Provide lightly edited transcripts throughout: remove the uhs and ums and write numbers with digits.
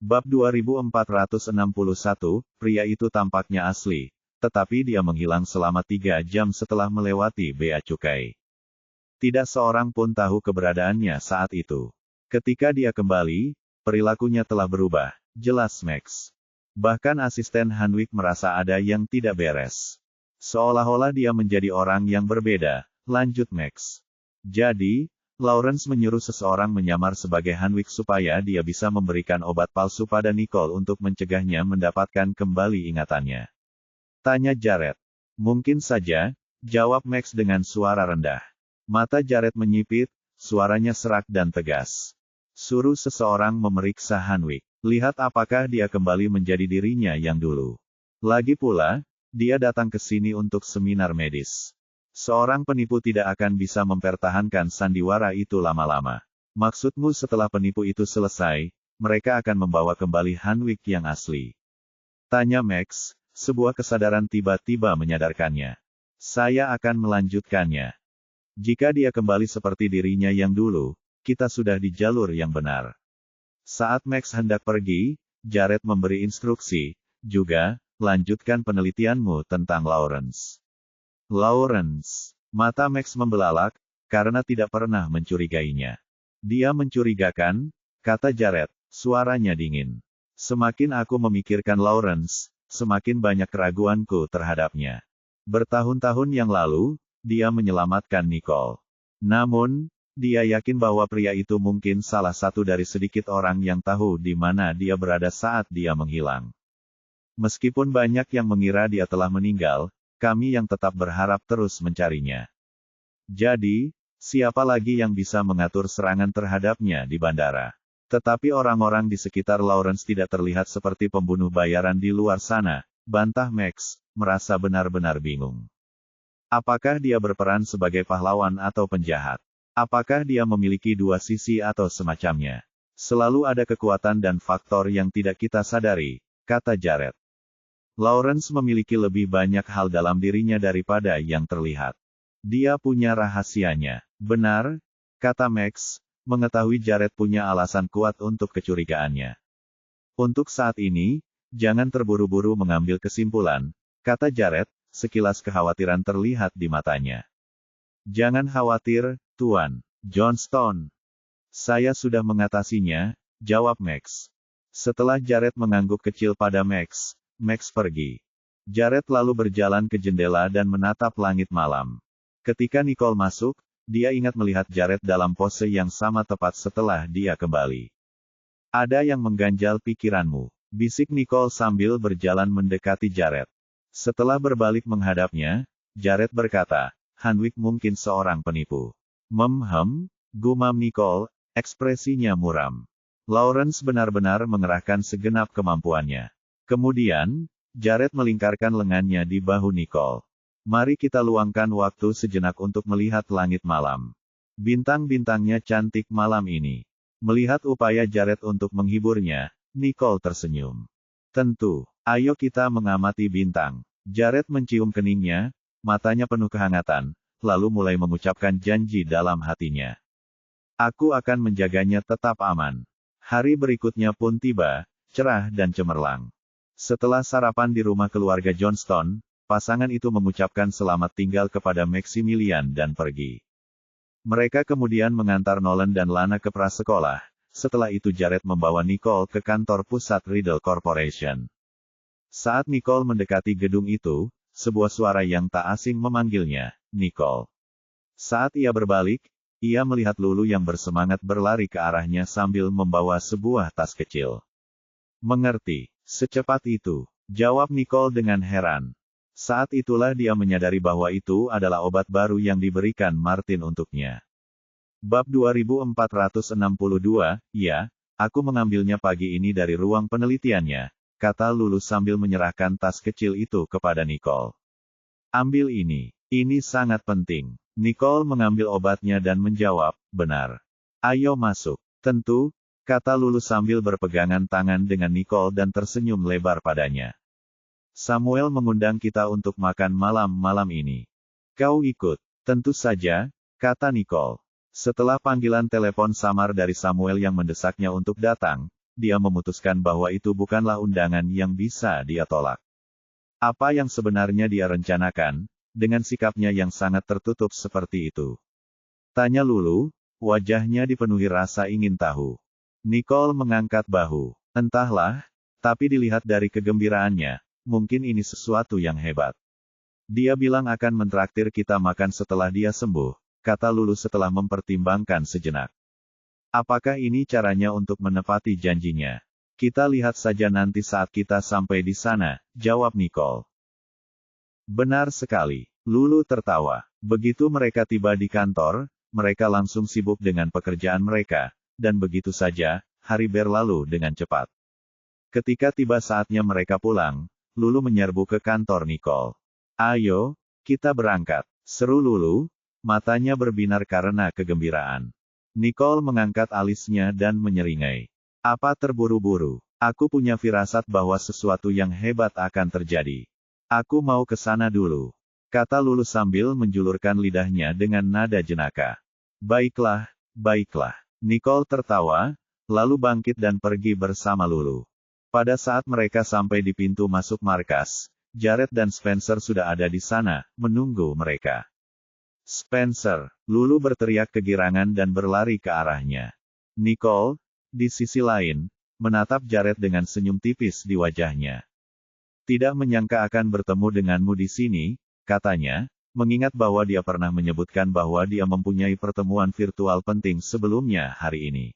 Bab 2461, pria itu tampaknya asli, tetapi dia menghilang selama 3 jam setelah melewati bea cukai. Tidak seorang pun tahu keberadaannya saat itu. Ketika dia kembali, perilakunya telah berubah, jelas Max. Bahkan asisten Hanwick merasa ada yang tidak beres. Seolah-olah dia menjadi orang yang berbeda, lanjut Max. Jadi, Lawrence menyuruh seseorang menyamar sebagai Hanwick supaya dia bisa memberikan obat palsu pada Nicole untuk mencegahnya mendapatkan kembali ingatannya. Tanya Jared. Mungkin saja, jawab Max dengan suara rendah. Mata Jared menyipit, suaranya serak dan tegas. Suruh seseorang memeriksa Hanwick. Lihat apakah dia kembali menjadi dirinya yang dulu. Lagi pula, dia datang ke sini untuk seminar medis. Seorang penipu tidak akan bisa mempertahankan sandiwara itu lama-lama. Maksudmu setelah penipu itu selesai, mereka akan membawa kembali Hanwick yang asli? Tanya Max, sebuah kesadaran tiba-tiba menyadarkannya. Saya akan melanjutkannya. Jika dia kembali seperti dirinya yang dulu, kita sudah di jalur yang benar. Saat Max hendak pergi, Jared memberi instruksi, juga, lanjutkan penelitianmu tentang Lawrence. Lawrence. Mata Max membelalak, karena tidak pernah mencurigainya. Dia mencurigakan, kata Jared, suaranya dingin. Semakin aku memikirkan Lawrence, semakin banyak keraguanku terhadapnya. Bertahun-tahun yang lalu, dia menyelamatkan Nicole. Namun, dia yakin bahwa pria itu mungkin salah satu dari sedikit orang yang tahu di mana dia berada saat dia menghilang. Meskipun banyak yang mengira dia telah meninggal, kami yang tetap berharap terus mencarinya. Jadi, siapa lagi yang bisa mengatur serangan terhadapnya di bandara? Tetapi orang-orang di sekitar Lawrence tidak terlihat seperti pembunuh bayaran di luar sana, bantah Max, merasa benar-benar bingung. Apakah dia berperan sebagai pahlawan atau penjahat? Apakah dia memiliki dua sisi atau semacamnya? Selalu ada kekuatan dan faktor yang tidak kita sadari, kata Jared. Lawrence memiliki lebih banyak hal dalam dirinya daripada yang terlihat. Dia punya rahasianya. Benar, kata Max, mengetahui Jared punya alasan kuat untuk kecurigaannya. Untuk saat ini, jangan terburu-buru mengambil kesimpulan, kata Jared, sekilas kekhawatiran terlihat di matanya. Jangan khawatir, Tuan Johnston. Saya sudah mengatasinya, jawab Max. Setelah Jared mengangguk kecil pada Max pergi. Jared lalu berjalan ke jendela dan menatap langit malam. Ketika Nicole masuk, dia ingat melihat Jared dalam pose yang sama tepat setelah dia kembali. Ada yang mengganjal pikiranmu, bisik Nicole sambil berjalan mendekati Jared. Setelah berbalik menghadapnya, Jared berkata, Hanwick mungkin seorang penipu. Gumam Nicole, ekspresinya muram. Lawrence benar-benar mengerahkan segenap kemampuannya. Kemudian, Jared melingkarkan lengannya di bahu Nicole. Mari kita luangkan waktu sejenak untuk melihat langit malam. Bintang-bintangnya cantik malam ini. Melihat upaya Jared untuk menghiburnya, Nicole tersenyum. Tentu, ayo kita mengamati bintang. Jared mencium keningnya, matanya penuh kehangatan, lalu mulai mengucapkan janji dalam hatinya. Aku akan menjaganya tetap aman. Hari berikutnya pun tiba, cerah dan cemerlang. Setelah sarapan di rumah keluarga Johnston, pasangan itu mengucapkan selamat tinggal kepada Maximilian dan pergi. Mereka kemudian mengantar Nolan dan Lana ke prasekolah, setelah itu Jared membawa Nicole ke kantor pusat Riddle Corporation. Saat Nicole mendekati gedung itu, sebuah suara yang tak asing memanggilnya, Nicole. Saat ia berbalik, ia melihat Lulu yang bersemangat berlari ke arahnya sambil membawa sebuah tas kecil. Mengerti. Secepat itu, jawab Nicole dengan heran. Saat itulah dia menyadari bahwa itu adalah obat baru yang diberikan Martin untuknya. Bab 2462, ya, aku mengambilnya pagi ini dari ruang penelitiannya, kata Lulu sambil menyerahkan tas kecil itu kepada Nicole. Ambil ini sangat penting. Nicole mengambil obatnya dan menjawab, benar. Ayo masuk. Tentu, kata Lulu sambil berpegangan tangan dengan Nicole dan tersenyum lebar padanya. Samuel mengundang kita untuk makan malam ini. Kau ikut? Tentu saja, kata Nicole. Setelah panggilan telepon samar dari Samuel yang mendesaknya untuk datang, dia memutuskan bahwa itu bukanlah undangan yang bisa dia tolak. Apa yang sebenarnya dia rencanakan, dengan sikapnya yang sangat tertutup seperti itu? Tanya Lulu, wajahnya dipenuhi rasa ingin tahu. Nicole mengangkat bahu. Entahlah, tapi dilihat dari kegembiraannya, mungkin ini sesuatu yang hebat. Dia bilang akan mentraktir kita makan setelah dia sembuh, kata Lulu setelah mempertimbangkan sejenak. Apakah ini caranya untuk menepati janjinya? Kita lihat saja nanti saat kita sampai di sana, jawab Nicole. Benar sekali. Lulu tertawa. Begitu mereka tiba di kantor, mereka langsung sibuk dengan pekerjaan mereka, dan begitu saja, hari berlalu dengan cepat. Ketika tiba saatnya mereka pulang, Lulu menyerbu ke kantor Nicole. Ayo, kita berangkat, seru Lulu, matanya berbinar karena kegembiraan. Nicole mengangkat alisnya dan menyeringai. Apa terburu-buru? Aku punya firasat bahwa sesuatu yang hebat akan terjadi. Aku mau ke sana dulu, kata Lulu sambil menjulurkan lidahnya dengan nada jenaka. Baiklah, baiklah. Nicole tertawa, lalu bangkit dan pergi bersama Lulu. Pada saat mereka sampai di pintu masuk markas, Jared dan Spencer sudah ada di sana, menunggu mereka. Spencer, Lulu berteriak kegirangan dan berlari ke arahnya. Nicole, di sisi lain, menatap Jared dengan senyum tipis di wajahnya. Tidak menyangka akan bertemu denganmu di sini, katanya, mengingat bahwa dia pernah menyebutkan bahwa dia mempunyai pertemuan virtual penting sebelumnya hari ini.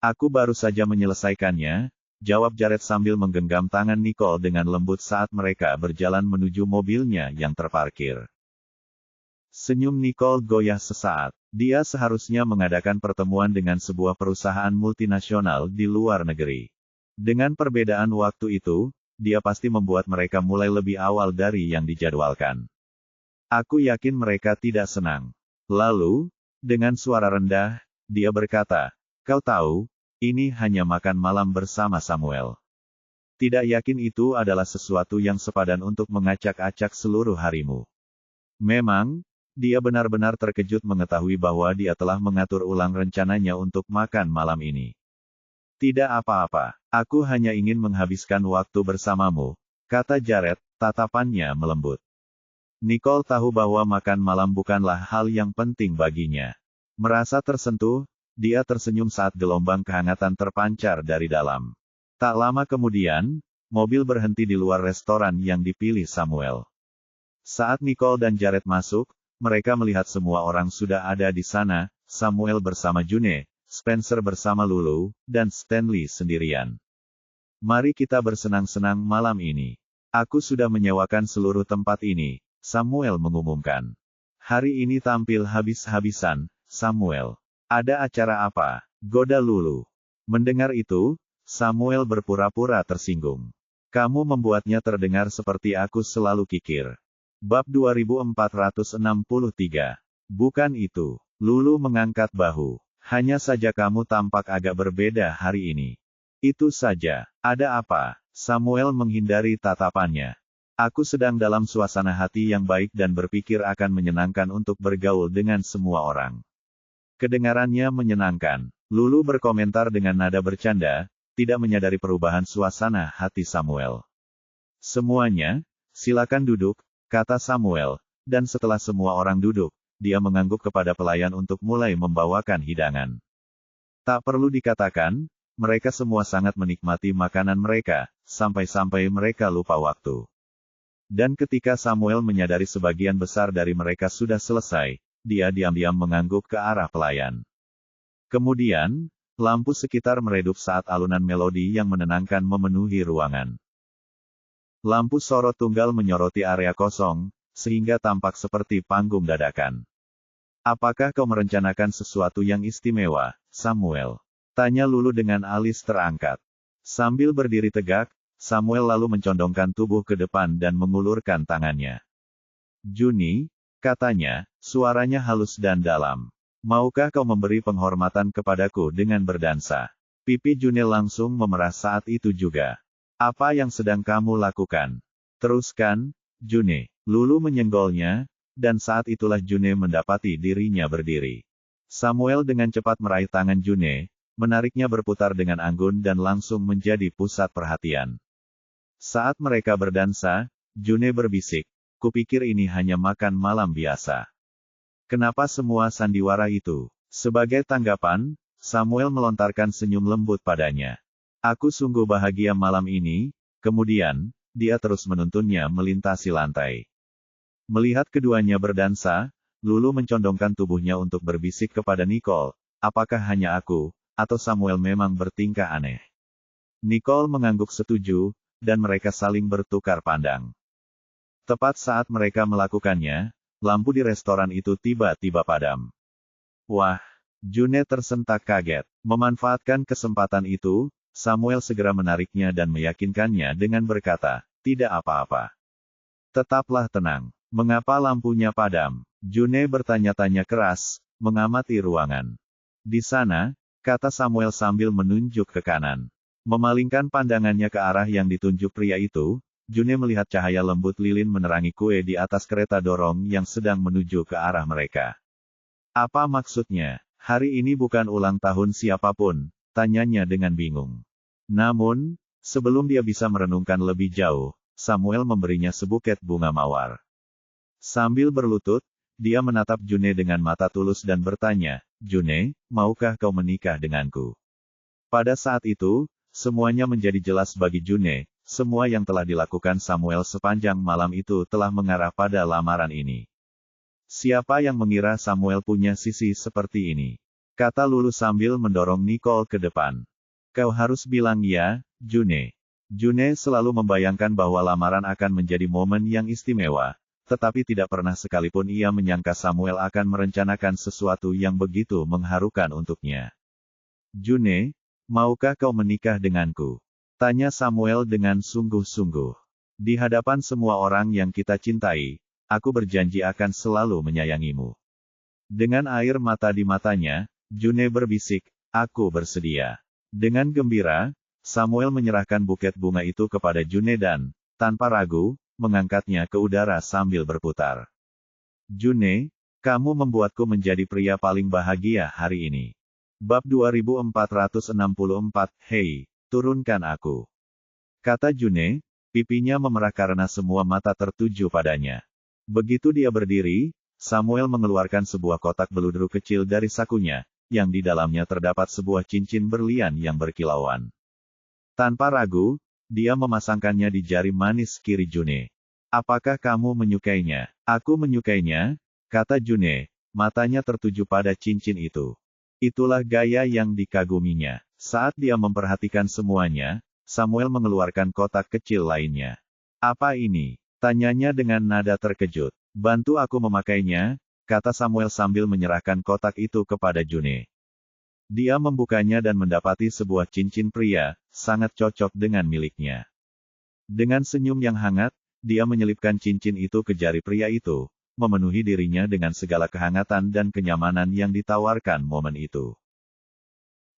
Aku baru saja menyelesaikannya, jawab Jared sambil menggenggam tangan Nicole dengan lembut saat mereka berjalan menuju mobilnya yang terparkir. Senyum Nicole goyah sesaat. Dia seharusnya mengadakan pertemuan dengan sebuah perusahaan multinasional di luar negeri. Dengan perbedaan waktu itu, dia pasti membuat mereka mulai lebih awal dari yang dijadwalkan. Aku yakin mereka tidak senang. Lalu, dengan suara rendah, dia berkata, kau tahu, ini hanya makan malam bersama Samuel. Tidak yakin itu adalah sesuatu yang sepadan untuk mengacak-acak seluruh harimu. Memang, dia benar-benar terkejut mengetahui bahwa dia telah mengatur ulang rencananya untuk makan malam ini. Tidak apa-apa, aku hanya ingin menghabiskan waktu bersamamu, kata Jared, tatapannya melembut. Nicole tahu bahwa makan malam bukanlah hal yang penting baginya. Merasa tersentuh, dia tersenyum saat gelombang kehangatan terpancar dari dalam. Tak lama kemudian, mobil berhenti di luar restoran yang dipilih Samuel. Saat Nicole dan Jared masuk, mereka melihat semua orang sudah ada di sana, Samuel bersama June, Spencer bersama Lulu, dan Stanley sendirian. Mari kita bersenang-senang malam ini. Aku sudah menyewakan seluruh tempat ini, Samuel mengumumkan. Hari ini tampil habis-habisan, Samuel. Ada acara apa? Goda Lulu. Mendengar itu, Samuel berpura-pura tersinggung. Kamu membuatnya terdengar seperti aku selalu kikir. Bab 2463. Bukan itu. Lulu mengangkat bahu. Hanya saja kamu tampak agak berbeda hari ini. Itu saja. Ada apa? Samuel menghindari tatapannya. Aku sedang dalam suasana hati yang baik dan berpikir akan menyenangkan untuk bergaul dengan semua orang. Kedengarannya menyenangkan. Lulu berkomentar dengan nada bercanda, tidak menyadari perubahan suasana hati Samuel. Semuanya, silakan duduk, kata Samuel, dan setelah semua orang duduk, dia mengangguk kepada pelayan untuk mulai membawakan hidangan. Tak perlu dikatakan, mereka semua sangat menikmati makanan mereka, sampai-sampai mereka lupa waktu. Dan ketika Samuel menyadari sebagian besar dari mereka sudah selesai, dia diam-diam mengangguk ke arah pelayan. Kemudian, lampu sekitar meredup saat alunan melodi yang menenangkan memenuhi ruangan. Lampu sorot tunggal menyoroti area kosong, sehingga tampak seperti panggung dadakan. Apakah kau merencanakan sesuatu yang istimewa, Samuel? Tanya Lulu dengan alis terangkat. Sambil berdiri tegak, Samuel lalu mencondongkan tubuh ke depan dan mengulurkan tangannya. Juni, katanya, suaranya halus dan dalam. Maukah kau memberi penghormatan kepadaku dengan berdansa? Pipi Juni langsung memerah saat itu juga. Apa yang sedang kamu lakukan? Teruskan, June. Lulu menyenggolnya, dan saat itulah June mendapati dirinya berdiri. Samuel dengan cepat meraih tangan June, menariknya berputar dengan anggun dan langsung menjadi pusat perhatian. Saat mereka berdansa, June berbisik, kupikir ini hanya makan malam biasa. Kenapa semua sandiwara itu? Sebagai tanggapan, Samuel melontarkan senyum lembut padanya. Aku sungguh bahagia malam ini. Kemudian, dia terus menuntunnya melintasi lantai. Melihat keduanya berdansa, Lulu mencondongkan tubuhnya untuk berbisik kepada Nicole, apakah hanya aku, atau Samuel memang bertingkah aneh? Nicole mengangguk setuju, dan mereka saling bertukar pandang. Tepat saat mereka melakukannya, lampu di restoran itu tiba-tiba padam. Wah, June tersentak kaget. Memanfaatkan kesempatan itu, Samuel segera menariknya dan meyakinkannya dengan berkata, tidak apa-apa. Tetaplah tenang. Mengapa lampunya padam? June bertanya-tanya keras, mengamati ruangan. Di sana, kata Samuel sambil menunjuk ke kanan. Memalingkan pandangannya ke arah yang ditunjuk pria itu, June melihat cahaya lembut lilin menerangi kue di atas kereta dorong yang sedang menuju ke arah mereka. Apa maksudnya? Hari ini bukan ulang tahun siapapun, tanyanya dengan bingung. Namun, sebelum dia bisa merenungkan lebih jauh, Samuel memberinya sebuket bunga mawar. Sambil berlutut, dia menatap June dengan mata tulus dan bertanya, June, maukah kau menikah denganku? Pada saat itu, semuanya menjadi jelas bagi June, semua yang telah dilakukan Samuel sepanjang malam itu telah mengarah pada lamaran ini. Siapa yang mengira Samuel punya sisi seperti ini? Kata Lulu sambil mendorong Nicole ke depan. Kau harus bilang ya, June. June selalu membayangkan bahwa lamaran akan menjadi momen yang istimewa, tetapi tidak pernah sekalipun ia menyangka Samuel akan merencanakan sesuatu yang begitu mengharukan untuknya. June, maukah kau menikah denganku? Tanya Samuel dengan sungguh-sungguh. Di hadapan semua orang yang kita cintai, aku berjanji akan selalu menyayangimu. Dengan air mata di matanya, June berbisik, aku bersedia. Dengan gembira, Samuel menyerahkan buket bunga itu kepada June dan, tanpa ragu, mengangkatnya ke udara sambil berputar. June, kamu membuatku menjadi pria paling bahagia hari ini. Bab 2464, Hei, turunkan aku. Kata June, pipinya memerah karena semua mata tertuju padanya. Begitu dia berdiri, Samuel mengeluarkan sebuah kotak beludru kecil dari sakunya, yang di dalamnya terdapat sebuah cincin berlian yang berkilauan. Tanpa ragu, dia memasangkannya di jari manis kiri June. Apakah kamu menyukainya? Aku menyukainya, kata June, matanya tertuju pada cincin itu. Itulah gaya yang dikaguminya. Saat dia memperhatikan semuanya, Samuel mengeluarkan kotak kecil lainnya. Apa ini? Tanyanya dengan nada terkejut. Bantu aku memakainya, kata Samuel sambil menyerahkan kotak itu kepada June. Dia membukanya dan mendapati sebuah cincin pria, sangat cocok dengan miliknya. Dengan senyum yang hangat, dia menyelipkan cincin itu ke jari pria itu, memenuhi dirinya dengan segala kehangatan dan kenyamanan yang ditawarkan momen itu.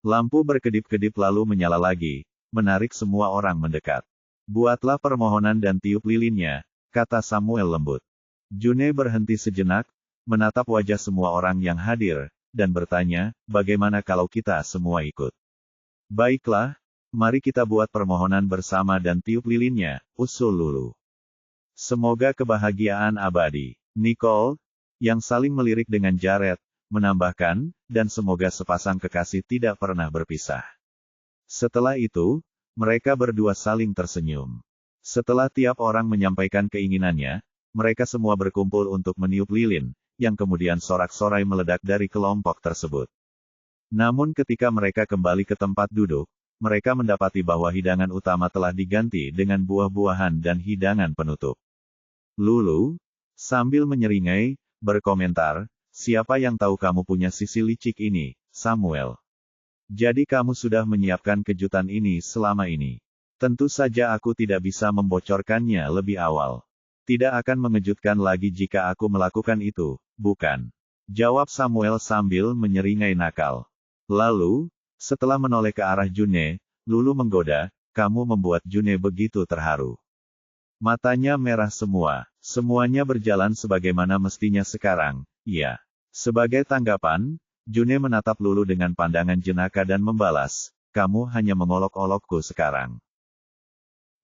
Lampu berkedip-kedip lalu menyala lagi, menarik semua orang mendekat. Buatlah permohonan dan tiup lilinnya, kata Samuel lembut. June berhenti sejenak, menatap wajah semua orang yang hadir, dan bertanya, bagaimana kalau kita semua ikut? Baiklah, mari kita buat permohonan bersama dan tiup lilinnya, usul Lulu. Semoga kebahagiaan abadi. Nicole, yang saling melirik dengan Jared, menambahkan, dan semoga sepasang kekasih tidak pernah berpisah. Setelah itu, mereka berdua saling tersenyum. Setelah tiap orang menyampaikan keinginannya, mereka semua berkumpul untuk meniup lilin, yang kemudian sorak-sorai meledak dari kelompok tersebut. Namun ketika mereka kembali ke tempat duduk, mereka mendapati bahwa hidangan utama telah diganti dengan buah-buahan dan hidangan penutup. Lulu, sambil menyeringai, berkomentar, siapa yang tahu kamu punya sisi licik ini, Samuel? Jadi kamu sudah menyiapkan kejutan ini selama ini. Tentu saja aku tidak bisa membocorkannya lebih awal. Tidak akan mengejutkan lagi jika aku melakukan itu, bukan? Jawab Samuel sambil menyeringai nakal. Lalu, setelah menoleh ke arah June, Lulu menggoda, kamu membuat June begitu terharu. Matanya merah semua. Semuanya berjalan sebagaimana mestinya sekarang, iya. Sebagai tanggapan, June menatap Lulu dengan pandangan jenaka dan membalas, kamu hanya mengolok-olokku sekarang.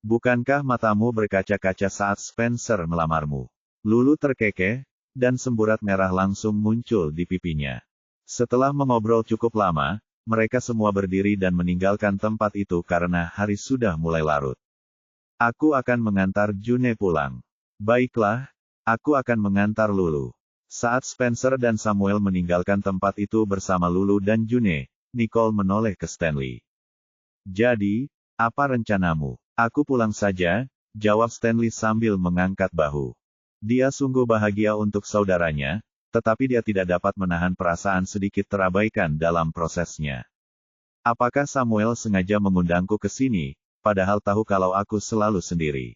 Bukankah matamu berkaca-kaca saat Spencer melamarmu? Lulu terkekeh, dan semburat merah langsung muncul di pipinya. Setelah mengobrol cukup lama, mereka semua berdiri dan meninggalkan tempat itu karena hari sudah mulai larut. Aku akan mengantar June pulang. Baiklah, aku akan mengantar Lulu. Saat Spencer dan Samuel meninggalkan tempat itu bersama Lulu dan June, Nicole menoleh ke Stanley. Jadi, apa rencanamu? Aku pulang saja, jawab Stanley sambil mengangkat bahu. Dia sungguh bahagia untuk saudaranya, tetapi dia tidak dapat menahan perasaan sedikit terabaikan dalam prosesnya. Apakah Samuel sengaja mengundangku ke sini, padahal tahu kalau aku selalu sendiri?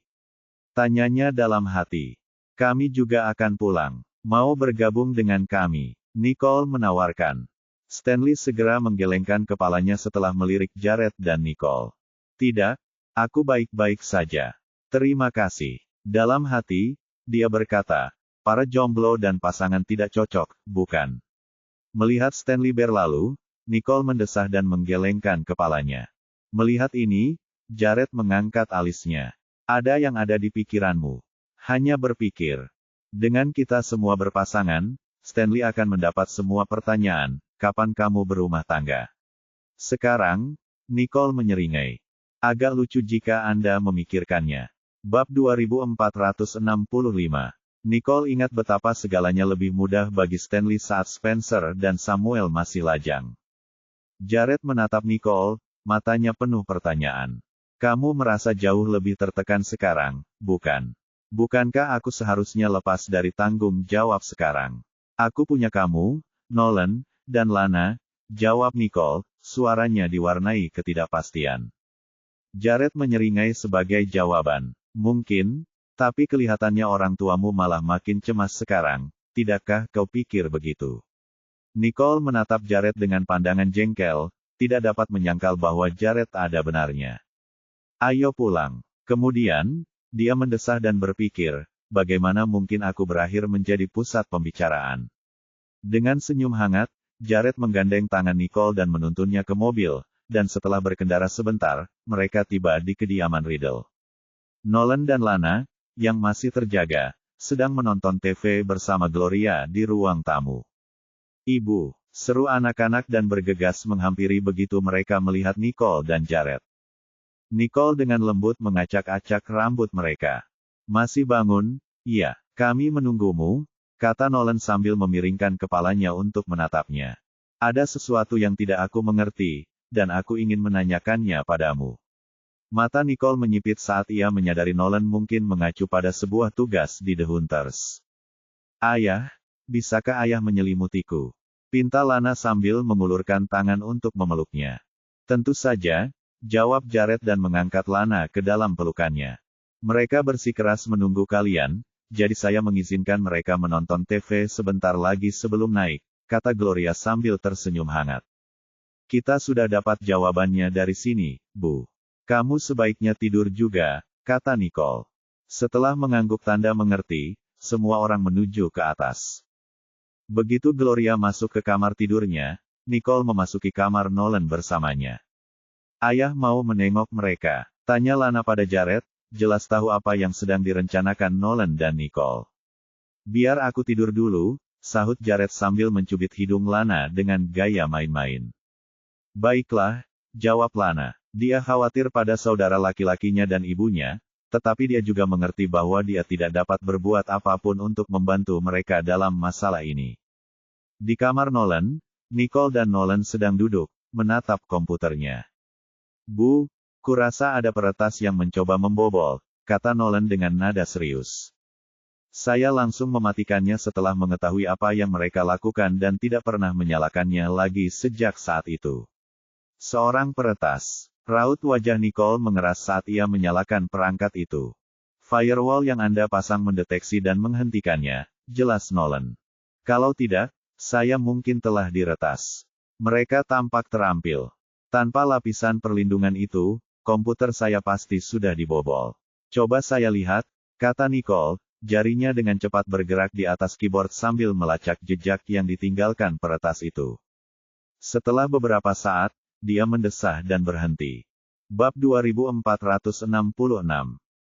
Tanyanya dalam hati. Kami juga akan pulang. Mau bergabung dengan kami? Nicole menawarkan. Stanley segera menggelengkan kepalanya setelah melirik Jared dan Nicole. Tidak, aku baik-baik saja. Terima kasih. Dalam hati, dia berkata, para jomblo dan pasangan tidak cocok, bukan? Melihat Stanley berlalu, Nicole mendesah dan menggelengkan kepalanya. Melihat ini, Jared mengangkat alisnya. Ada yang ada di pikiranmu. Hanya berpikir. Dengan kita semua berpasangan, Stanley akan mendapat semua pertanyaan, kapan kamu berumah tangga? Sekarang, Nicole menyeringai. Agak lucu jika Anda memikirkannya. Bab 2465. Nicole ingat betapa segalanya lebih mudah bagi Stanley saat Spencer dan Samuel masih lajang. Jared menatap Nicole, matanya penuh pertanyaan. Kamu merasa jauh lebih tertekan sekarang, bukan? Bukankah aku seharusnya lepas dari tanggung jawab sekarang? Aku punya kamu, Nolan, dan Lana, jawab Nicole, suaranya diwarnai ketidakpastian. Jared menyeringai sebagai jawaban. Mungkin, tapi kelihatannya orang tuamu malah makin cemas sekarang, tidakkah kau pikir begitu? Nicole menatap Jared dengan pandangan jengkel, tidak dapat menyangkal bahwa Jared ada benarnya. Ayo pulang. Kemudian, dia mendesah dan berpikir, bagaimana mungkin aku berakhir menjadi pusat pembicaraan. Dengan senyum hangat, Jared menggandeng tangan Nicole dan menuntunnya ke mobil, dan setelah berkendara sebentar, mereka tiba di kediaman Riddle. Nolan dan Lana, yang masih terjaga, sedang menonton TV bersama Gloria di ruang tamu. Ibu, seru anak-anak dan bergegas menghampiri begitu mereka melihat Nicole dan Jared. Nicole dengan lembut mengacak-acak rambut mereka. Masih bangun? Iya, kami menunggumu, kata Nolan sambil memiringkan kepalanya untuk menatapnya. Ada sesuatu yang tidak aku mengerti, dan aku ingin menanyakannya padamu. Mata Nicole menyipit saat ia menyadari Nolan mungkin mengacu pada sebuah tugas di The Hunters. Ayah, bisakah ayah menyelimutiku? Pinta Lana sambil mengulurkan tangan untuk memeluknya. Tentu saja, jawab Jared dan mengangkat Lana ke dalam pelukannya. Mereka bersikeras menunggu kalian, jadi saya mengizinkan mereka menonton TV sebentar lagi sebelum naik, kata Gloria sambil tersenyum hangat. Kita sudah dapat jawabannya dari sini, Bu. Kamu sebaiknya tidur juga, kata Nicole. Setelah mengangguk tanda mengerti, semua orang menuju ke atas. Begitu Gloria masuk ke kamar tidurnya, Nicole memasuki kamar Nolan bersamanya. Ayah mau menengok mereka, tanya Lana pada Jared, jelas tahu apa yang sedang direncanakan Nolan dan Nicole. Biar aku tidur dulu, sahut Jared sambil mencubit hidung Lana dengan gaya main-main. Baiklah, jawab Lana. Dia khawatir pada saudara laki-lakinya dan ibunya, tetapi dia juga mengerti bahwa dia tidak dapat berbuat apapun untuk membantu mereka dalam masalah ini. Di kamar Nolan, Nicole dan Nolan sedang duduk, menatap komputernya. Bu, kurasa ada peretas yang mencoba membobol, kata Nolan dengan nada serius. Saya langsung mematikannya setelah mengetahui apa yang mereka lakukan dan tidak pernah menyalakannya lagi sejak saat itu. Seorang peretas. Raut wajah Nicole mengeras saat ia menyalakan perangkat itu. Firewall yang Anda pasang mendeteksi dan menghentikannya, jelas Nolan. Kalau tidak, saya mungkin telah diretas. Mereka tampak terampil. Tanpa lapisan perlindungan itu, komputer saya pasti sudah dibobol. Coba saya lihat, kata Nicole, jarinya dengan cepat bergerak di atas keyboard sambil melacak jejak yang ditinggalkan peretas itu. Setelah beberapa saat, dia mendesah dan berhenti. Bab 2466.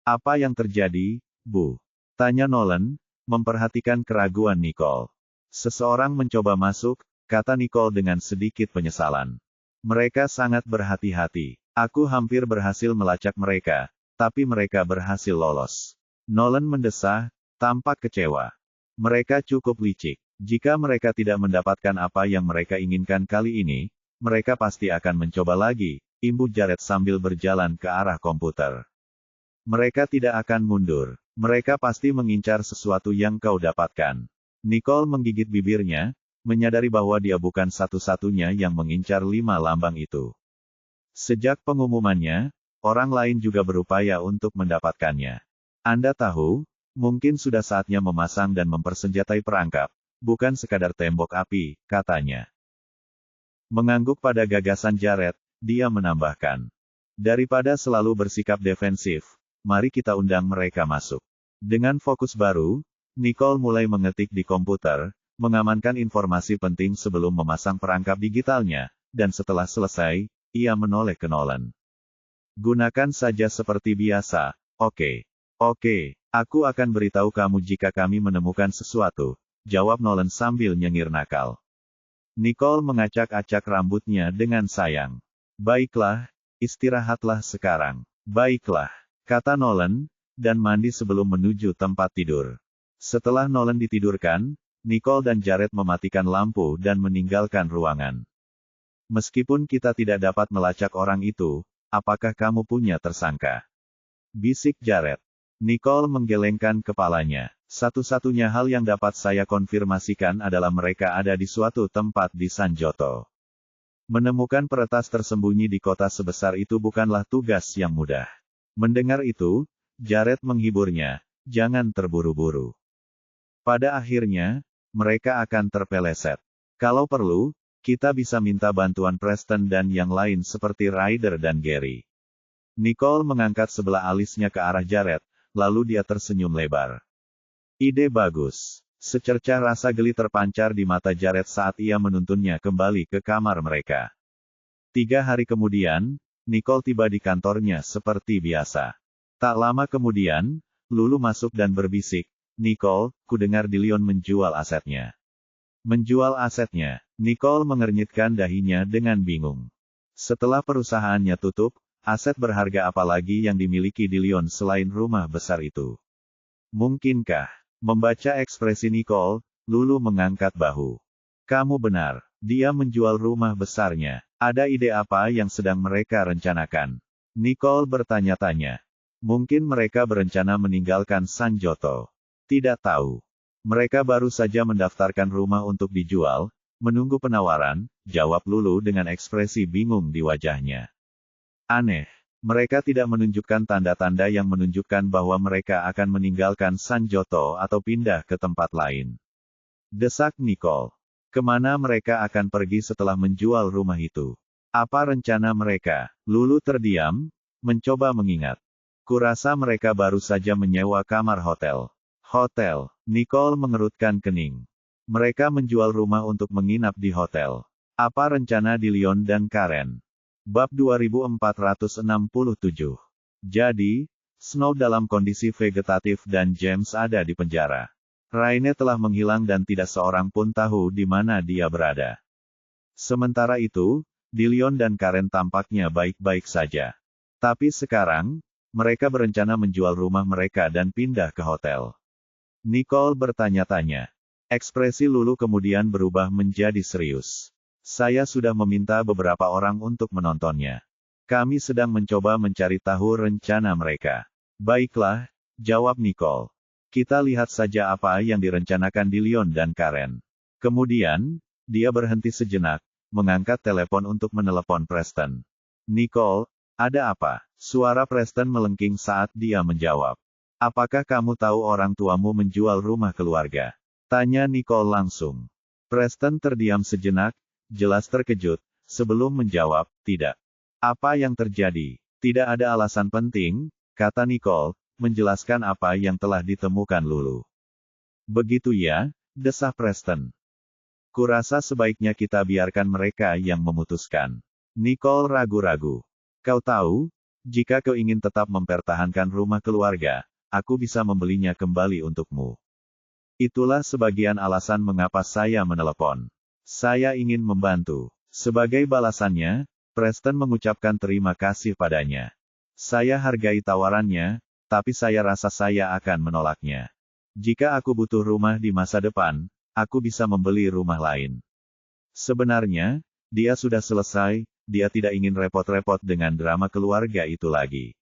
Apa yang terjadi, Bu? Tanya Nolan, memperhatikan keraguan Nicole. Seseorang mencoba masuk, kata Nicole dengan sedikit penyesalan. Mereka sangat berhati-hati. Aku hampir berhasil melacak mereka, tapi mereka berhasil lolos. Nolan mendesah, tampak kecewa. Mereka cukup licik. Jika mereka tidak mendapatkan apa yang mereka inginkan kali ini, mereka pasti akan mencoba lagi, imbuh Jared sambil berjalan ke arah komputer. Mereka tidak akan mundur. Mereka pasti mengincar sesuatu yang kau dapatkan. Nicole menggigit bibirnya, menyadari bahwa dia bukan satu-satunya yang mengincar 5 lambang itu. Sejak pengumumannya, orang lain juga berupaya untuk mendapatkannya. Anda tahu, mungkin sudah saatnya memasang dan mempersenjatai perangkap. Bukan sekadar tembok api, katanya. Mengangguk pada gagasan Jared, dia menambahkan. Daripada selalu bersikap defensif, mari kita undang mereka masuk. Dengan fokus baru, Nicole mulai mengetik di komputer, mengamankan informasi penting sebelum memasang perangkap digitalnya, dan setelah selesai, ia menoleh ke Nolan. Gunakan saja seperti biasa, oke. Oke, aku akan beritahu kamu jika kami menemukan sesuatu. Jawab Nolan sambil nyengir nakal. Nicole mengacak-acak rambutnya dengan sayang. Baiklah, istirahatlah sekarang. Baiklah, kata Nolan, dan mandi sebelum menuju tempat tidur. Setelah Nolan ditidurkan, Nicole dan Jared mematikan lampu dan meninggalkan ruangan. Meskipun kita tidak dapat melacak orang itu, apakah kamu punya tersangka? Bisik Jared. Nicole menggelengkan kepalanya. Satu-satunya hal yang dapat saya konfirmasikan adalah mereka ada di suatu tempat di Sanjoto. Menemukan peretas tersembunyi di kota sebesar itu bukanlah tugas yang mudah. Mendengar itu, Jared menghiburnya, jangan terburu-buru. Pada akhirnya, mereka akan terpeleset. Kalau perlu, kita bisa minta bantuan Preston dan yang lain seperti Ryder dan Gary. Nicole mengangkat sebelah alisnya ke arah Jared, lalu dia tersenyum lebar. Ide bagus. Secercah rasa geli terpancar di mata Jared saat ia menuntunnya kembali ke kamar mereka. 3 hari kemudian, Nicole tiba di kantornya seperti biasa. Tak lama kemudian, Lulu masuk dan berbisik, Nicole, kudengar Dillion menjual asetnya. Menjual asetnya, Nicole mengernyitkan dahinya dengan bingung. Setelah perusahaannya tutup, aset berharga apa lagi yang dimiliki Dillion selain rumah besar itu? Mungkinkah? Membaca ekspresi Nicole, Lulu mengangkat bahu. Kamu benar, dia menjual rumah besarnya. Ada ide apa yang sedang mereka rencanakan? Nicole bertanya-tanya. Mungkin mereka berencana meninggalkan Sanjoto. Tidak tahu. Mereka baru saja mendaftarkan rumah untuk dijual, menunggu penawaran, jawab Lulu dengan ekspresi bingung di wajahnya. Aneh. Mereka tidak menunjukkan tanda-tanda yang menunjukkan bahwa mereka akan meninggalkan Sanjoto atau pindah ke tempat lain. Desak Nicole. Kemana mereka akan pergi setelah menjual rumah itu? Apa rencana mereka? Lulu terdiam, mencoba mengingat. Kurasa mereka baru saja menyewa kamar hotel. Hotel. Nicole mengerutkan kening. Mereka menjual rumah untuk menginap di hotel. Apa rencana Dillion dan Karen? Bab 2467. Jadi, Snow dalam kondisi vegetatif dan James ada di penjara. Raine telah menghilang dan tidak seorang pun tahu di mana dia berada. Sementara itu, Dillion dan Karen tampaknya baik-baik saja. Tapi sekarang, mereka berencana menjual rumah mereka dan pindah ke hotel. Nicole bertanya-tanya. Ekspresi Lulu kemudian berubah menjadi serius. Saya sudah meminta beberapa orang untuk menontonnya. Kami sedang mencoba mencari tahu rencana mereka. Baiklah, jawab Nicole. Kita lihat saja apa yang direncanakan Dillion dan Karen. Kemudian, dia berhenti sejenak, mengangkat telepon untuk menelepon Preston. Nicole, ada apa? Suara Preston melengking saat dia menjawab. Apakah kamu tahu orang tuamu menjual rumah keluarga? Tanya Nicole langsung. Preston terdiam sejenak, jelas terkejut, sebelum menjawab, tidak. Apa yang terjadi? Tidak ada alasan penting, kata Nicole, menjelaskan apa yang telah ditemukan Lulu. Begitu ya, desah Preston. Kurasa sebaiknya kita biarkan mereka yang memutuskan. Nicole ragu-ragu. Kau tahu, jika kau ingin tetap mempertahankan rumah keluarga, aku bisa membelinya kembali untukmu. Itulah sebagian alasan mengapa saya menelepon. Saya ingin membantu. Sebagai balasannya, Preston mengucapkan terima kasih padanya. Saya hargai tawarannya, tapi saya rasa saya akan menolaknya. Jika aku butuh rumah di masa depan, aku bisa membeli rumah lain. Sebenarnya, dia sudah selesai, dia tidak ingin repot-repot dengan drama keluarga itu lagi.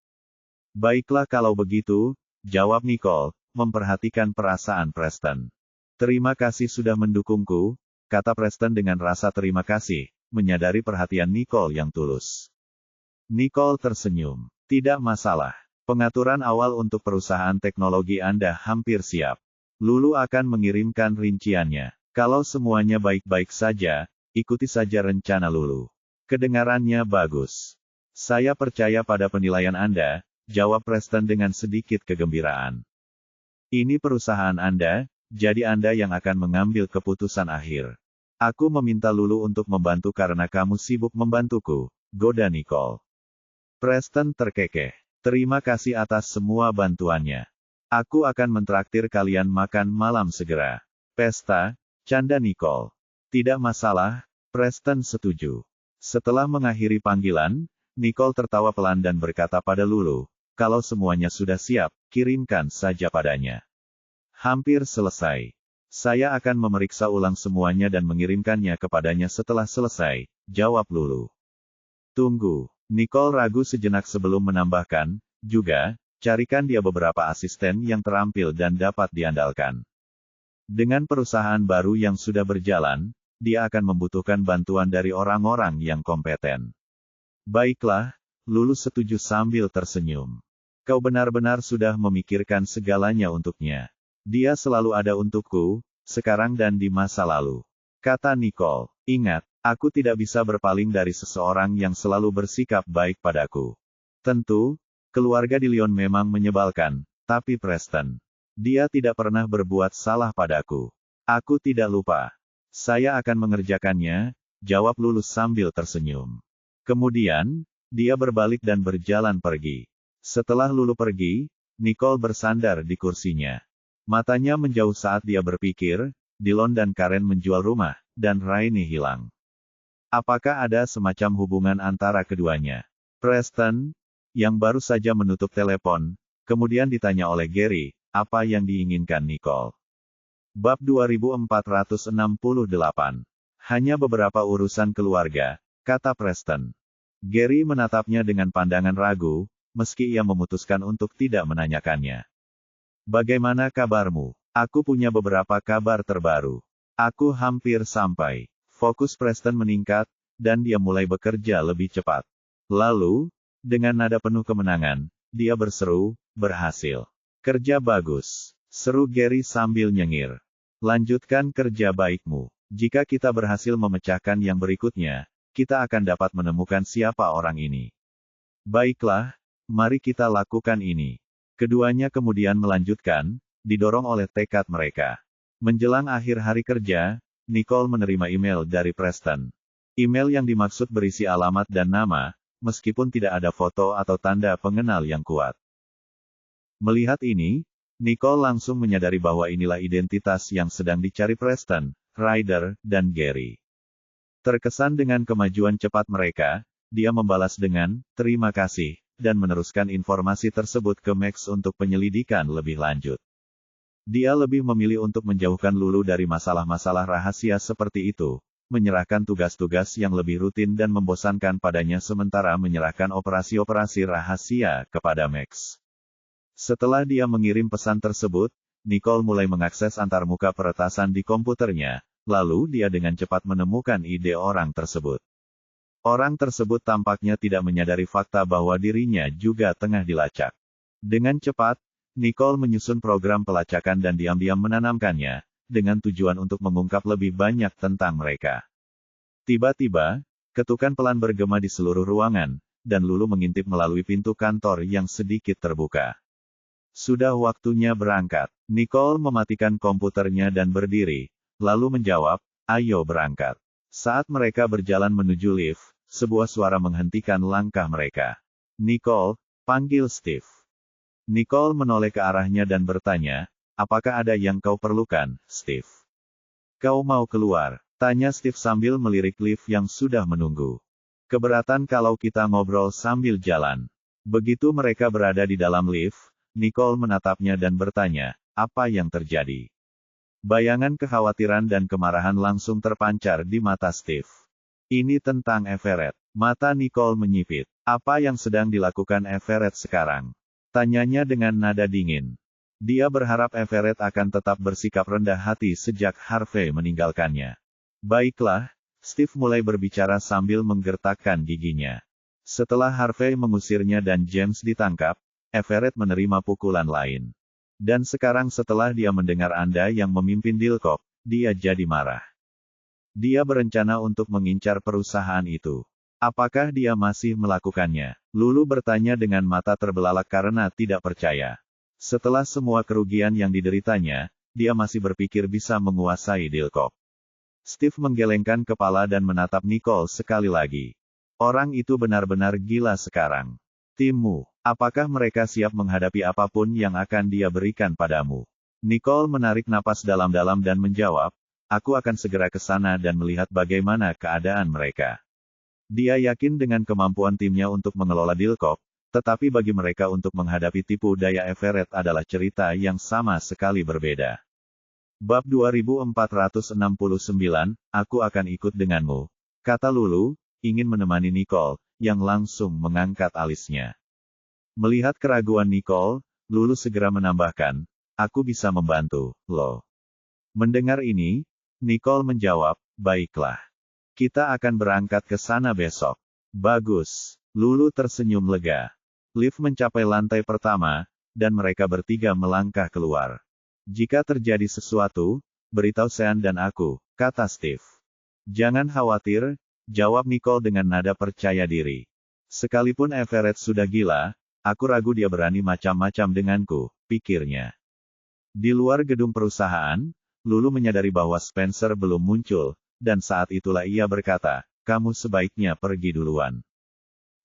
Baiklah kalau begitu, jawab Nicole, memperhatikan perasaan Preston. Terima kasih sudah mendukungku, kata Preston dengan rasa terima kasih, menyadari perhatian Nicole yang tulus. Nicole tersenyum. Tidak masalah. Pengaturan awal untuk perusahaan teknologi Anda hampir siap. Lulu akan mengirimkan rinciannya. Kalau semuanya baik-baik saja, ikuti saja rencana Lulu. Kedengarannya bagus. Saya percaya pada penilaian Anda, jawab Preston dengan sedikit kegembiraan. Ini perusahaan Anda, jadi Anda yang akan mengambil keputusan akhir. Aku meminta Lulu untuk membantu karena kamu sibuk membantuku, goda Nicole. Preston terkekeh. Terima kasih atas semua bantuannya. Aku akan mentraktir kalian makan malam segera. Pesta, canda Nicole. Tidak masalah, Preston setuju. Setelah mengakhiri panggilan, Nicole tertawa pelan dan berkata pada Lulu, kalau semuanya sudah siap, kirimkan saja padanya. Hampir selesai. Saya akan memeriksa ulang semuanya dan mengirimkannya kepadanya setelah selesai, jawab Lulu. Tunggu. Nicole ragu sejenak sebelum menambahkan, juga, carikan dia beberapa asisten yang terampil dan dapat diandalkan. Dengan perusahaan baru yang sudah berjalan, dia akan membutuhkan bantuan dari orang-orang yang kompeten. Baiklah, Lulu setuju sambil tersenyum. Kau benar-benar sudah memikirkan segalanya untuknya. Dia selalu ada untukku, sekarang dan di masa lalu. Kata Nicole, ingat, aku tidak bisa berpaling dari seseorang yang selalu bersikap baik padaku. Tentu, keluarga di Lyon memang menyebalkan, tapi Preston. Dia tidak pernah berbuat salah padaku. Aku tidak lupa. Saya akan mengerjakannya, jawab Lulu sambil tersenyum. Kemudian, dia berbalik dan berjalan pergi. Setelah Lulu pergi, Nicole bersandar di kursinya. Matanya menjauh saat dia berpikir, Dillon dan Karen menjual rumah, dan Rainy hilang. Apakah ada semacam hubungan antara keduanya? Preston, yang baru saja menutup telepon, kemudian ditanya oleh Gary, apa yang diinginkan Nicole. Bab 2468. Hanya beberapa urusan keluarga, kata Preston. Gary menatapnya dengan pandangan ragu, meski ia memutuskan untuk tidak menanyakannya. Bagaimana kabarmu? Aku punya beberapa kabar terbaru. Aku hampir sampai. Fokus Preston meningkat, dan dia mulai bekerja lebih cepat. Lalu, dengan nada penuh kemenangan, dia berseru, berhasil. Kerja bagus. Seru Gary sambil nyengir. Lanjutkan kerja baikmu. Jika kita berhasil memecahkan yang berikutnya, kita akan dapat menemukan siapa orang ini. Baiklah, mari kita lakukan ini. Keduanya kemudian melanjutkan, didorong oleh tekad mereka. Menjelang akhir hari kerja, Nicole menerima email dari Preston. Email yang dimaksud berisi alamat dan nama, meskipun tidak ada foto atau tanda pengenal yang kuat. Melihat ini, Nicole langsung menyadari bahwa inilah identitas yang sedang dicari Preston, Ryder, dan Gary. Terkesan dengan kemajuan cepat mereka, dia membalas dengan, terima kasih, dan meneruskan informasi tersebut ke Max untuk penyelidikan lebih lanjut. Dia lebih memilih untuk menjauhkan Lulu dari masalah-masalah rahasia seperti itu, menyerahkan tugas-tugas yang lebih rutin dan membosankan padanya sementara menyerahkan operasi-operasi rahasia kepada Max. Setelah dia mengirim pesan tersebut, Nicole mulai mengakses antarmuka peretasan di komputernya, lalu dia dengan cepat menemukan ide orang tersebut. Orang tersebut tampaknya tidak menyadari fakta bahwa dirinya juga tengah dilacak. Dengan cepat, Nicole menyusun program pelacakan dan diam-diam menanamkannya, dengan tujuan untuk mengungkap lebih banyak tentang mereka. Tiba-tiba, ketukan pelan bergema di seluruh ruangan, dan Lulu mengintip melalui pintu kantor yang sedikit terbuka. Sudah waktunya berangkat. Nicole mematikan komputernya dan berdiri, lalu menjawab, Ayo berangkat. Saat mereka berjalan menuju lift, sebuah suara menghentikan langkah mereka. Nicole, panggil Steve. Nicole menoleh ke arahnya dan bertanya, apakah ada yang kau perlukan, Steve? Kau mau keluar? Tanya Steve sambil melirik lift yang sudah menunggu. Keberatan kalau kita ngobrol sambil jalan. Begitu mereka berada di dalam lift, Nicole menatapnya dan bertanya, apa yang terjadi? Bayangan kekhawatiran dan kemarahan langsung terpancar di mata Steve. Ini tentang Everett. Mata Nicole menyipit. Apa yang sedang dilakukan Everett sekarang? Tanyanya dengan nada dingin. Dia berharap Everett akan tetap bersikap rendah hati sejak Harvey meninggalkannya. Baiklah, Steve mulai berbicara sambil menggertakkan giginya. Setelah Harvey mengusirnya dan James ditangkap, Everett menerima pukulan lain. Dan sekarang setelah dia mendengar Anda yang memimpin Dilkop, dia jadi marah. Dia berencana untuk mengincar perusahaan itu. Apakah dia masih melakukannya? Lulu bertanya dengan mata terbelalak karena tidak percaya. Setelah semua kerugian yang dideritanya, dia masih berpikir bisa menguasai Dilkop. Steve menggelengkan kepala dan menatap Nicole sekali lagi. Orang itu benar-benar gila sekarang. Timmu, apakah mereka siap menghadapi apapun yang akan dia berikan padamu? Nicole menarik napas dalam-dalam dan menjawab, aku akan segera ke sana dan melihat bagaimana keadaan mereka. Dia yakin dengan kemampuan timnya untuk mengelola Dilkop, tetapi bagi mereka untuk menghadapi tipu daya Everett adalah cerita yang sama sekali berbeda. Bab 2469, aku akan ikut denganmu, kata Lulu, ingin menemani Nicole, yang langsung mengangkat alisnya. Melihat keraguan Nicole, Lulu segera menambahkan, aku bisa membantu, lo. Mendengar ini, Nicole menjawab, baiklah. Kita akan berangkat ke sana besok. Bagus. Lulu tersenyum lega. Lift mencapai lantai pertama, dan mereka bertiga melangkah keluar. Jika terjadi sesuatu, beritahu Sean dan aku, kata Steve. Jangan khawatir, jawab Nicole dengan nada percaya diri. Sekalipun Everett sudah gila, aku ragu dia berani macam-macam denganku, pikirnya. Di luar gedung perusahaan, Lulu menyadari bahwa Spencer belum muncul, dan saat itulah ia berkata, kamu sebaiknya pergi duluan.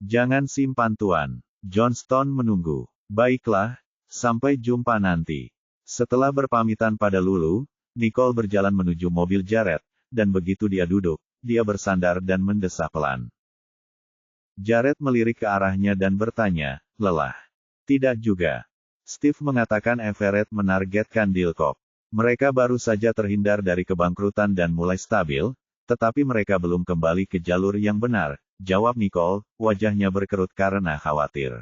Jangan simpan tuan. Johnston menunggu. Baiklah, sampai jumpa nanti. Setelah berpamitan pada Lulu, Nicole berjalan menuju mobil Jared, dan begitu dia duduk, dia bersandar dan mendesah pelan. Jared melirik ke arahnya dan bertanya, lelah. Tidak juga. Steve mengatakan Everett menargetkan Dilkop. Mereka baru saja terhindar dari kebangkrutan dan mulai stabil, tetapi mereka belum kembali ke jalur yang benar, jawab Nicole, wajahnya berkerut karena khawatir.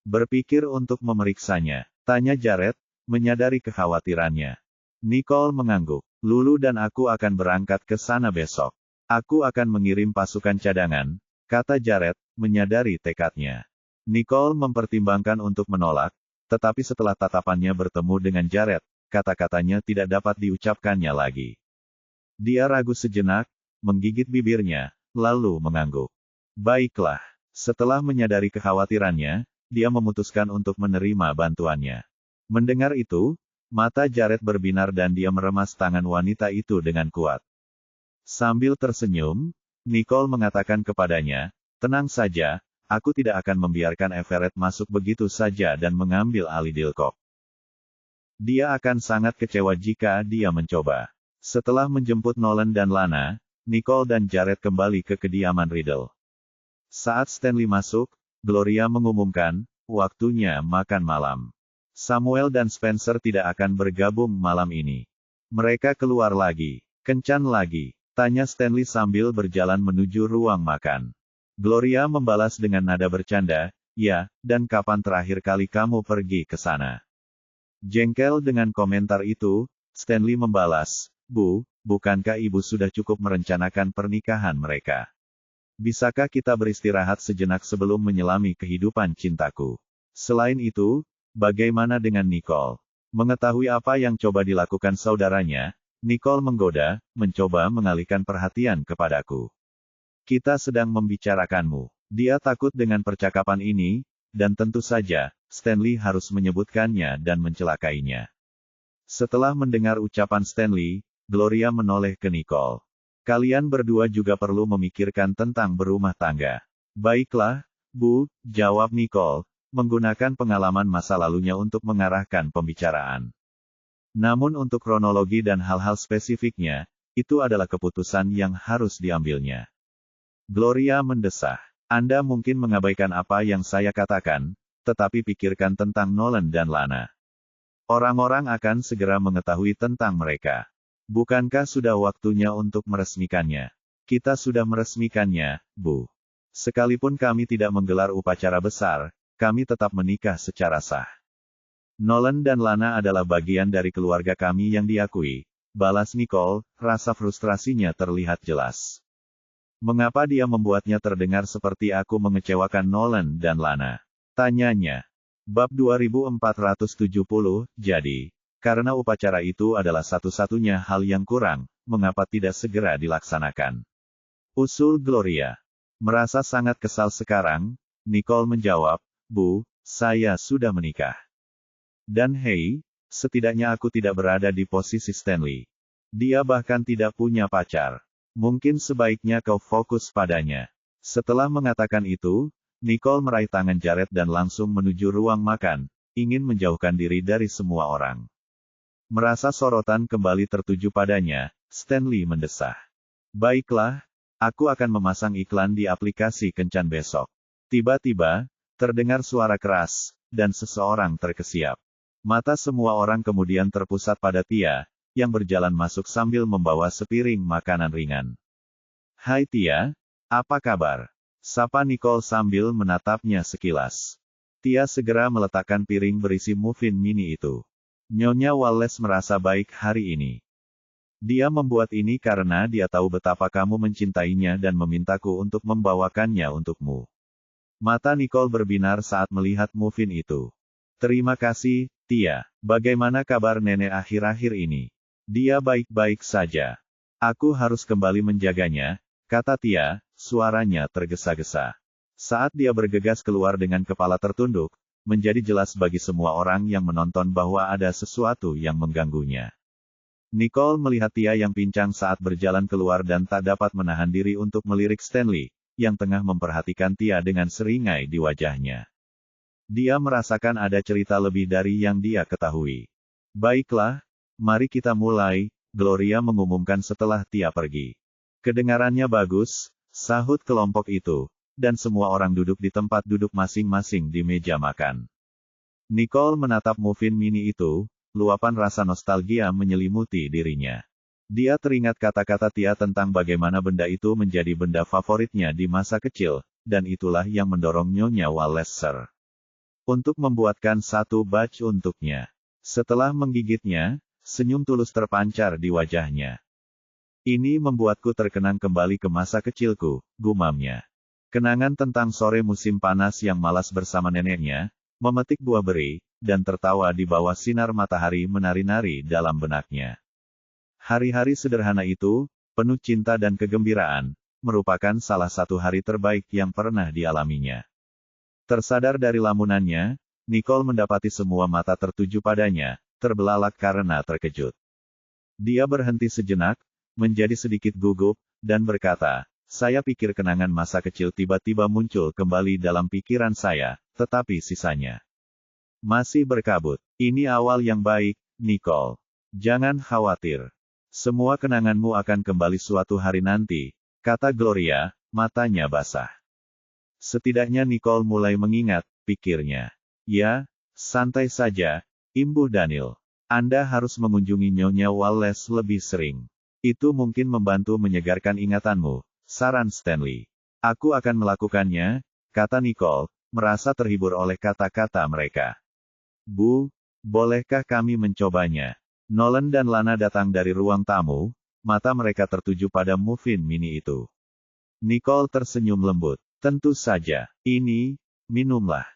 Berpikir untuk memeriksanya, tanya Jared, menyadari kekhawatirannya. Nicole mengangguk. Lulu dan aku akan berangkat ke sana besok. Aku akan mengirim pasukan cadangan, kata Jared, menyadari tekadnya. Nicole mempertimbangkan untuk menolak, tetapi setelah tatapannya bertemu dengan Jared, kata-katanya tidak dapat diucapkannya lagi. Dia ragu sejenak, menggigit bibirnya, lalu mengangguk. Baiklah. Setelah menyadari kekhawatirannya, dia memutuskan untuk menerima bantuannya. Mendengar itu, mata Jared berbinar dan dia meremas tangan wanita itu dengan kuat. Sambil tersenyum, Nicole mengatakan kepadanya, tenang saja, aku tidak akan membiarkan Everett masuk begitu saja dan mengambil alih Dilkop. Dia akan sangat kecewa jika dia mencoba. Setelah menjemput Nolan dan Lana, Nicole dan Jared kembali ke kediaman Riddle. Saat Stanley masuk, Gloria mengumumkan, waktunya makan malam. Samuel dan Spencer tidak akan bergabung malam ini. Mereka keluar lagi. Kencan lagi, tanya Stanley sambil berjalan menuju ruang makan. Gloria membalas dengan nada bercanda, ya, dan kapan terakhir kali kamu pergi ke sana? Jengkel dengan komentar itu, Stanley membalas, Bu, bukankah ibu sudah cukup merencanakan pernikahan mereka? Bisakah kita beristirahat sejenak sebelum menyelami kehidupan cintaku? Selain itu, bagaimana dengan Nicole? Mengetahui apa yang coba dilakukan saudaranya, Nicole menggoda, mencoba mengalihkan perhatian kepadaku. Kita sedang membicarakanmu. Dia takut dengan percakapan ini, dan tentu saja, Stanley harus menyebutkannya dan mencelakainya. Setelah mendengar ucapan Stanley, Gloria menoleh ke Nicole. Kalian berdua juga perlu memikirkan tentang berumah tangga. Baiklah, Bu, jawab Nicole, menggunakan pengalaman masa lalunya untuk mengarahkan pembicaraan. Namun untuk kronologi dan hal-hal spesifiknya, itu adalah keputusan yang harus diambilnya. Gloria mendesah. Anda mungkin mengabaikan apa yang saya katakan, tetapi pikirkan tentang Nolan dan Lana. Orang-orang akan segera mengetahui tentang mereka. Bukankah sudah waktunya untuk meresmikannya? Kita sudah meresmikannya, Bu. Sekalipun kami tidak menggelar upacara besar, kami tetap menikah secara sah. Nolan dan Lana adalah bagian dari keluarga kami yang diakui, balas Nicole, rasa frustrasinya terlihat jelas. Mengapa dia membuatnya terdengar seperti aku mengecewakan Nolan dan Lana? Tanyanya. Bab 2470, jadi, karena upacara itu adalah satu-satunya hal yang kurang, mengapa tidak segera dilaksanakan? Usul Gloria. Merasa sangat kesal sekarang, Nicole menjawab, Bu, saya sudah menikah. Dan hei, setidaknya aku tidak berada di posisi Stanley. Dia bahkan tidak punya pacar. Mungkin sebaiknya kau fokus padanya. Setelah mengatakan itu, Nicole meraih tangan Jared dan langsung menuju ruang makan, ingin menjauhkan diri dari semua orang. Merasa sorotan kembali tertuju padanya, Stanley mendesah. Baiklah, aku akan memasang iklan di aplikasi kencan besok. Tiba-tiba, terdengar suara keras, dan seseorang terkesiap. Mata semua orang kemudian terpusat pada Tia, yang berjalan masuk sambil membawa sepiring makanan ringan. Hai Tia, apa kabar? Sapa Nicole sambil menatapnya sekilas. Tia segera meletakkan piring berisi muffin mini itu. Nyonya Wallace merasa baik hari ini. Dia membuat ini karena dia tahu betapa kamu mencintainya dan memintaku untuk membawakannya untukmu. Mata Nicole berbinar saat melihat muffin itu. Terima kasih, Tia. Bagaimana kabar nenek akhir-akhir ini? Dia baik-baik saja. Aku harus kembali menjaganya, kata Tia, suaranya tergesa-gesa. Saat dia bergegas keluar dengan kepala tertunduk, menjadi jelas bagi semua orang yang menonton bahwa ada sesuatu yang mengganggunya. Nicole melihat Tia yang pincang saat berjalan keluar dan tak dapat menahan diri untuk melirik Stanley, yang tengah memperhatikan Tia dengan seringai di wajahnya. Dia merasakan ada cerita lebih dari yang dia ketahui. Baiklah, mari kita mulai, Gloria mengumumkan setelah Tia pergi. Kedengarannya bagus, sahut kelompok itu. Dan semua orang duduk di tempat duduk masing-masing di meja makan. Nicole menatap muffin mini itu, luapan rasa nostalgia menyelimuti dirinya. Dia teringat kata-kata Tia tentang bagaimana benda itu menjadi benda favoritnya di masa kecil, dan itulah yang mendorong Nyonya Wallace untuk membuatkan satu batch untuknya. Setelah menggigitnya, senyum tulus terpancar di wajahnya. Ini membuatku terkenang kembali ke masa kecilku, gumamnya. Kenangan tentang sore musim panas yang malas bersama neneknya, memetik buah beri, dan tertawa di bawah sinar matahari menari-nari dalam benaknya. Hari-hari sederhana itu, penuh cinta dan kegembiraan, merupakan salah satu hari terbaik yang pernah dialaminya. Tersadar dari lamunannya, Nicole mendapati semua mata tertuju padanya, terbelalak karena terkejut. Dia berhenti sejenak, menjadi sedikit gugup, dan berkata, saya pikir kenangan masa kecil tiba-tiba muncul kembali dalam pikiran saya, tetapi sisanya masih berkabut. Ini awal yang baik, Nicole. Jangan khawatir. Semua kenanganmu akan kembali suatu hari nanti, kata Gloria, matanya basah. Setidaknya Nicole mulai mengingat, pikirnya. Ya, santai saja, imbuh Daniel. Anda harus mengunjungi Nyonya Wallace lebih sering. Itu mungkin membantu menyegarkan ingatanmu. Saran Stanley. Aku akan melakukannya, kata Nicole, merasa terhibur oleh kata-kata mereka. Bu, bolehkah kami mencobanya? Nolan dan Lana datang dari ruang tamu, mata mereka tertuju pada muffin mini itu. Nicole tersenyum lembut. Tentu saja, ini, minumlah.